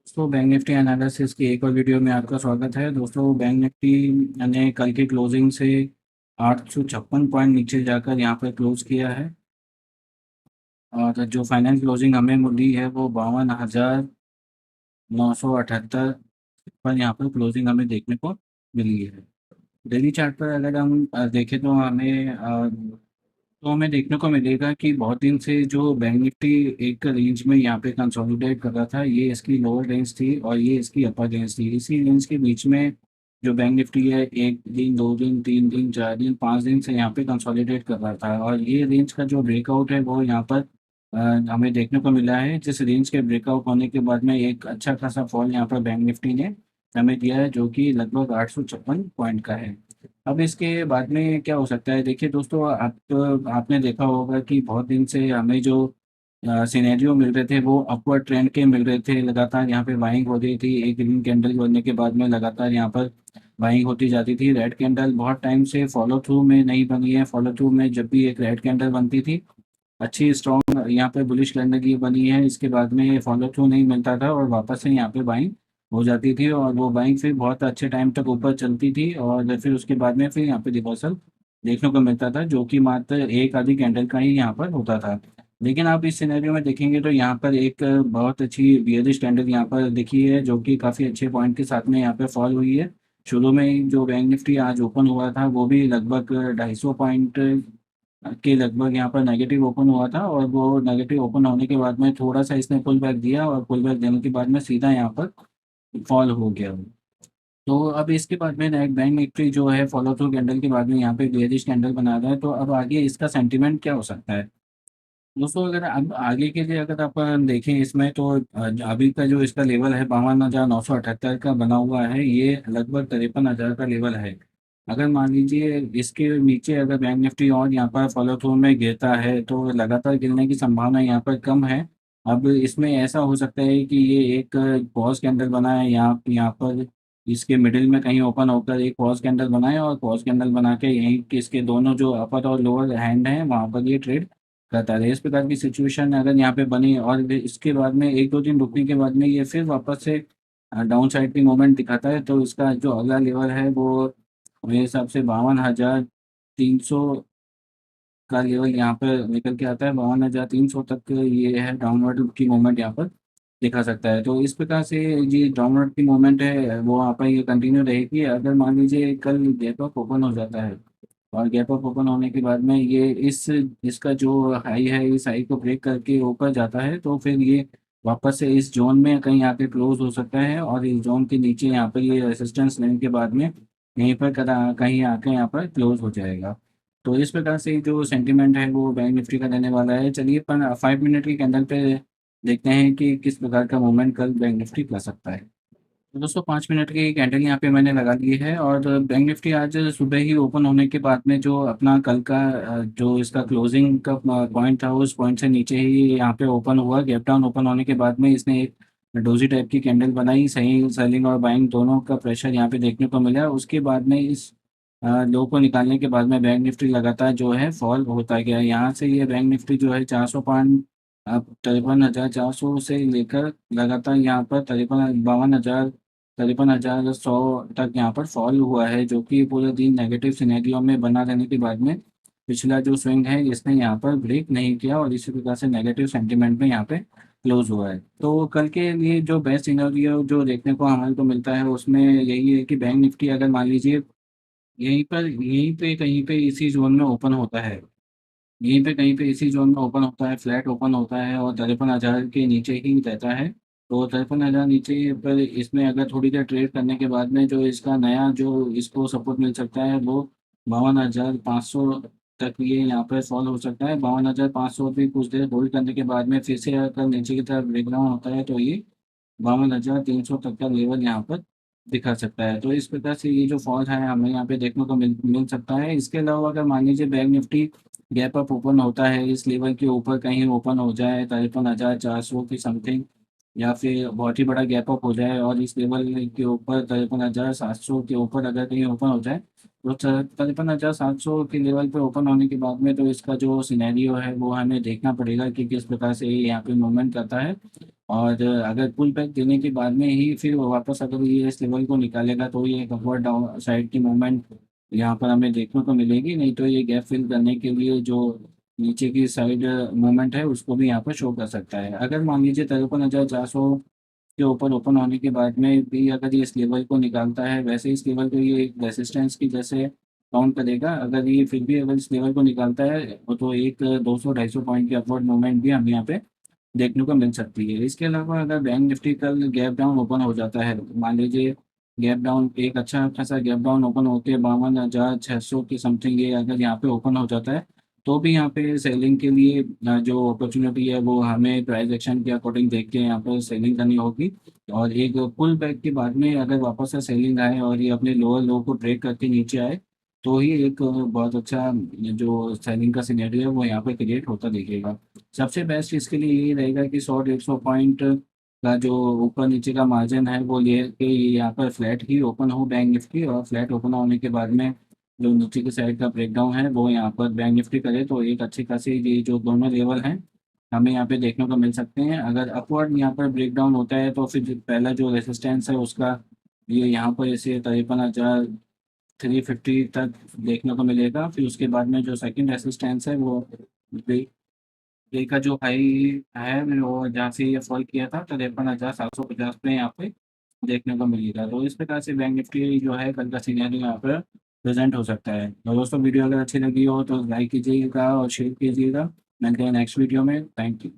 दोस्तों bank Nifty analysis की एक और वीडियो में आपका स्वागत है। दोस्तों बैंक निफ्टी ने कल की क्लोजिंग से 856 पॉइंट नीचे जाकर यहाँ पर क्लोज किया है और जो फाइनल क्लोजिंग हमें मिली है वो 52,978 पर यहाँ पर क्लोजिंग हमें देखने को मिली है। डेली चार्ट पर अगर हम देखें तो हमें देखने को मिलेगा कि बहुत दिन से जो बैंक निफ्टी एक रेंज में यहाँ पे कंसोलिडेट कर रहा था, ये इसकी लोअर रेंज थी और ये इसकी अपर रेंज थी। इसी रेंज के बीच में जो बैंक निफ्टी है, एक दिन, दो दिन, तीन दिन, चार दिन, पाँच दिन से यहाँ पे कंसोलिडेट कर रहा था और ये रेंज का जो ब्रेकआउट है वो यहाँ पर हमें देखने को मिला है। जिस रेंज के ब्रेकआउट होने के बाद में एक अच्छा खासा फॉल यहाँ पर बैंक निफ्टी ने हमें दिया है, जो कि लगभग 856 पॉइंट का है। अब इसके बाद में क्या हो सकता है? देखिए दोस्तों, आपने देखा होगा कि बहुत दिन से हमें जो सिनेरियो मिल रहे थे वो अपवर्ड ट्रेंड के मिल रहे थे। लगातार यहाँ पे बाइंग हो रही थी, एक ग्रीन कैंडल बनने के बाद में लगातार यहाँ पर बाइंग होती जाती थी। रेड कैंडल बहुत टाइम से फॉलो थ्रू में नहीं बनी है। फॉलो थ्रू में जब भी एक रेड कैंडल बनती थी, अच्छी स्ट्रॉन्ग यहाँ पे बुलिश कैंडल की बनी है, इसके बाद में फॉलो थ्रू नहीं मिलता था और वापस से यहाँ पे बाइंग हो जाती थी और वो बाइंग फिर बहुत अच्छे टाइम तक ऊपर चलती थी और फिर उसके बाद में फिर यहाँ पे रिवर्सल देखने को मिलता था, जो कि मात्र एक आधी कैंडल का ही यहाँ पर होता था। लेकिन आप इस सिनेरियो में देखेंगे तो यहाँ पर एक बहुत अच्छी बियरिश कैंडल यहाँ पर दिखी है, जो कि काफ़ी अच्छे पॉइंट के साथ में यहाँ पे फॉल हुई है। शुरू में ही जो बैंक निफ्टी आज ओपन हुआ था वो भी लगभग 250 पॉइंट के लगभग यहाँ पर नेगेटिव ओपन हुआ था और वो नेगेटिव ओपन होने के बाद में थोड़ा सा इसने पुल बैक दिया और पुल बैक देने के बाद में सीधा यहाँ पर फॉल हो गया। तो अब इसके बाद में नेट बैंक निफ्टी जो है फॉलो थ्रू कैंडल के बाद में यहाँ पे बेयरिश कैंडल बना रहा है। तो अब आगे इसका सेंटीमेंट क्या हो सकता है दोस्तों? अगर अब आगे के लिए अगर आप देखें इसमें तो अभी का जो इसका लेवल है 52,978 का बना हुआ है, ये लगभग 53,000 का लेवल है। अगर मान लीजिए इसके नीचे अगर बैंक निफ्टी और यहाँ पर फॉलो थ्रू में गिरता है तो लगातार गिरने की संभावना यहाँ पर कम है। अब इसमें ऐसा हो सकता है कि ये एक पॉज कैंडल बनाए, यहाँ पर इसके मिडिल में कहीं ओपन होकर एक पॉज कैंडल बनाए और पॉज कैंडल बना के यहीं के इसके दोनों जो अपर और लोअर हैंड हैं वहाँ पर ये ट्रेड रहता है। इस प्रकार की सिचुएशन अगर यहाँ पे बनी और फिर इसके बाद में एक दो दिन रुकने के बाद में ये फिर वापस से डाउन साइड की मूवमेंट दिखाता है, तो इसका जो अगला लेवल है वो मेरे हिसाब से 52,300 का लेवल यहाँ पर निकल के आता है। 52,300 तक ये है डाउनवर्ड की मूवमेंट यहाँ पर दिखा सकता है। तो इस प्रकार से ये डाउनवर्ड की मूवमेंट है वो यहाँ पर ये कंटिन्यू रहेगी। अगर मान लीजिए कल गैप अप ओपन हो जाता है और गैप अप ओपन होने के बाद में ये इसका जो हाई है इस हाई को ब्रेक करके ऊपर जाता है, तो फिर ये वापस से इस जोन में कहीं आके क्लोज हो सकता है और इस जोन के नीचे यहाँ पर ये रेसिस्टेंस लेने के बाद में यहीं पर कहीं आके यहाँ पर क्लोज हो जाएगा। तो इस प्रकार से जो सेंटीमेंट है वो बैंक निफ्टी का रहने वाला है। चलिए पर 5 मिनट की कैंडल पे देखते हैं कि किस प्रकार का मूवमेंट कल बैंक निफ्टी कर सकता है। तो दोस्तों 5 मिनट की कैंडल यहाँ पे मैंने लगा दी है और बैंक निफ्टी आज सुबह ही ओपन होने के बाद में जो अपना कल का जो इसका क्लोजिंग का पॉइंट था उस पॉइंट से नीचे ही यहाँ पे ओपन हुआ। गैप डाउन ओपन होने के बाद में इसने एक डोजी टाइप की कैंडल बनाई। सही सेलिंग और बाइंग दोनों का प्रेशर यहाँ पे देखने को मिला। उसके बाद में इस लो को निकालने के बाद में बैंक निफ्टी लगातार जो है फॉल होता गया। यहाँ से ये बैंक निफ्टी जो है 400 पॉइंट अब 53,400 से लेकर लगातार यहाँ पर 53,100 तक यहाँ पर फॉल हुआ है, जो कि पूरे दिन नेगेटिव सिनेरियो में बना रहने के बाद में पिछला जो स्विंग है इसने यहाँ पर ब्रेक नहीं किया और इसी प्रकार से नेगेटिव सेंटीमेंट में यहाँ पे क्लोज हुआ है। तो कल के लिए जो बेस्ट सिनेरियो जो देखने को हमारे को मिलता है उसमें यही है कि बैंक निफ्टी अगर मान लीजिए यहीं पे कहीं पे इसी जोन में ओपन होता है, यहीं पे कहीं पे इसी जोन में ओपन होता है, फ्लैट ओपन होता है और 53,000 के नीचे ही रहता है। तो 53,000 नीचे पर इसमें अगर थोड़ी देर ट्रेड करने के बाद में जो इसका नया जो इसको सपोर्ट मिल सकता है वो 52,500 तक ये यहाँ पर फॉल हो सकता है। 52,500 भी कुछ देर होल्ड करने के बाद में फिर से अगर नीचे की तरफ ब्रेकडाउन होता है तो ये 52,300 तक का लेवल यहाँ पर दिखा सकता है। तो इस प्रकार से ये जो फॉल है हमें यहाँ पे देखने को मिल सकता है। इसके अलावा अगर मान लीजिए bank Nifty gap up open होता है, इस लेवल के ऊपर कहीं ओपन हो जाए 53,400 की समथिंग, या फिर बहुत ही बड़ा गैप अप हो जाए और इस लेवल के ऊपर 53,700 के ऊपर अगर कहीं ओपन हो जाए, तो 53,700 के लेवल पे ओपन होने के बाद में तो इसका जो सिनेरियो है वो हमें देखना पड़ेगा कि किस प्रकार से ये यहाँ पे मूवमेंट करता है। और अगर पुल बैक देने के बाद में ही फिर वो वापस अगर ये इस लेवल को निकालेगा तो ये एक अपवर्ड डाउन साइड की मूवमेंट यहाँ पर हमें देखने को मिलेगी। नहीं तो ये गैप फिल करने के लिए जो नीचे की साइड मूवमेंट है उसको भी यहाँ पर शो कर सकता है। अगर मान लीजिए 53,400 के ऊपर ओपन होने के बाद में भी अगर ये इस लेवल को निकालता है, वैसे इस लेवल को ये एक रेसिस्टेंस की जैसे काउंट करेगा। अगर ये फिर भी अगर इस लेवल को निकालता है तो एक 200-250 पॉइंट की अपवर्ड मूवमेंट भी हमें यहाँ पे देखने को मिल सकती है। इसके अलावा अगर बैंक निफ्टी कल गैप डाउन ओपन हो जाता है, मान लीजिए गैप डाउन एक अच्छा खासा गैप डाउन ओपन होके 52,600 के समथिंग ये अगर यहाँ पे ओपन हो जाता है, तो भी यहाँ पे सेलिंग के लिए जो अपॉर्चुनिटी है वो हमें प्राइस एक्शन के अकॉर्डिंग देख के यहाँ पर सेलिंग करनी होगी। और एक पुल बैक के बाद में अगर वापस से सेलिंग आए और ये अपने लोअर लो को ब्रेक करके नीचे आए, तो ही एक बहुत अच्छा जो सेलिंग का सिनेरियो है वो यहाँ पे क्रिएट होता दिखेगा। सबसे बेस्ट इसके लिए यही रहेगा कि 100-150 पॉइंट का जो ऊपर नीचे का मार्जिन है वो ले के यहाँ पर फ्लैट ही ओपन हो बैंक निफ्टी, और फ्लैट ओपन होने के बाद में जो नीचे की साइड का ब्रेकडाउन है वो यहाँ पर बैंक निफ्टी करे, तो एक अच्छी खासी ये जो दोनों लेवल हैं हमें यहाँ पे देखने को मिल सकते हैं। अगर अपवर्ड यहाँ पर ब्रेकडाउन होता है तो फिर पहला जो रेसिस्टेंस है उसका ये यहाँ पर इसे 53,350 तक देखने को मिलेगा। फिर उसके बाद में जो सेकंड रेसिस्टेंस है वो डे का जो हाई है वो जहाँ से ये फॉल किया था 53,750 पे यहाँ पे देखने को मिलेगा। तो इस प्रकार से बैंक निफ्टी जो है कल का सिनेरियो यहाँ पर प्रेजेंट हो सकता है। तो दोस्तों वीडियो अगर अच्छी लगी हो तो लाइक कीजिएगा और शेयर कीजिएगा। मिलते हैं नेक्स्ट वीडियो में। Thank you.